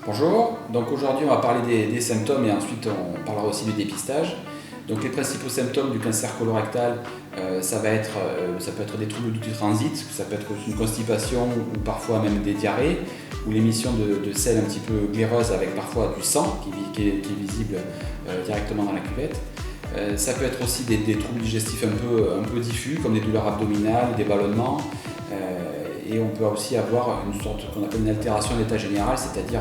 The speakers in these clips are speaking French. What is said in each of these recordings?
Bonjour, donc aujourd'hui on va parler des symptômes et ensuite on parlera aussi du dépistage. Donc les principaux symptômes du cancer colorectal, ça peut être des troubles du transit, ça peut être une constipation ou parfois même des diarrhées, ou l'émission de sels un petit peu glaireuses avec parfois du sang qui est visible directement dans la cuvette. Ça peut être aussi des troubles digestifs un peu diffus comme des douleurs abdominales, des ballonnements. Et on peut aussi avoir une sorte qu'on appelle une altération d'état général, c'est-à-dire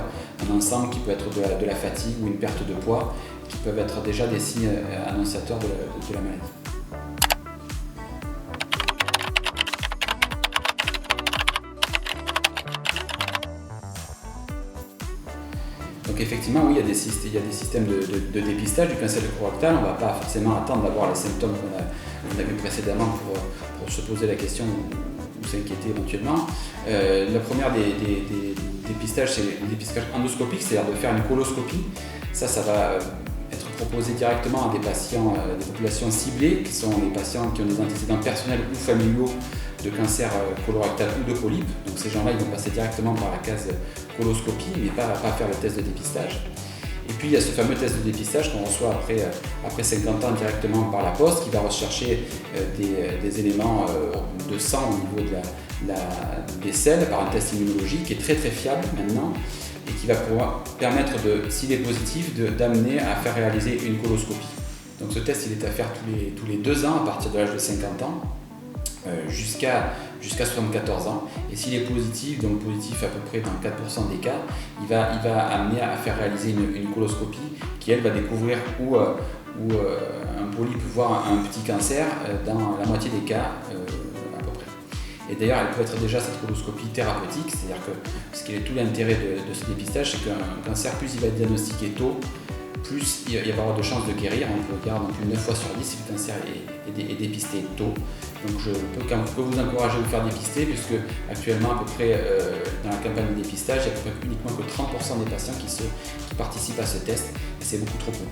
un ensemble qui peut être de la fatigue ou une perte de poids, qui peuvent être déjà des signes annonciateurs de la maladie. Donc effectivement, oui, il y a des systèmes de dépistage du cancer colorectal. On ne va pas forcément attendre d'avoir les symptômes qu'on a vus précédemment pour se poser la question ou s'inquiéter éventuellement. La première des dépistages, c'est le dépistage endoscopique, c'est-à-dire de faire une coloscopie. Ça va être proposé directement à des patients, des populations ciblées, qui sont les patients qui ont des antécédents personnels ou familiaux de cancer colorectal ou de polype. Donc ces gens-là, ils vont passer directement par la case coloscopie, mais pas faire le test de dépistage. Et puis il y a ce fameux test de dépistage qu'on reçoit après 50 ans directement par la poste, qui va rechercher des éléments de sang au niveau des selles par un test immunologique qui est très très fiable maintenant et qui va pouvoir permettre, s'il est positif, d'amener à faire réaliser une coloscopie. Donc ce test il est à faire tous les 2 ans à partir de l'âge de 50 ans. Jusqu'à 74 ans, et s'il est positif, donc positif à peu près dans 4% des cas, il va amener à faire réaliser une coloscopie qui elle va découvrir où un polype voire un petit cancer dans la moitié des cas à peu près. Et d'ailleurs elle peut être déjà cette coloscopie thérapeutique, c'est-à-dire que ce qui est tout l'intérêt de ce dépistage, c'est qu'un cancer, plus il va être diagnostiqué tôt, plus il va y avoir de chances de guérir. On regarde donc 9 fois sur 10 si le cancer est dépisté tôt. Donc je peux vous encourager à vous faire dépister, puisque actuellement à peu près dans la campagne de dépistage, il n'y a uniquement que 30% des patients qui participent à ce test, et c'est beaucoup trop peu.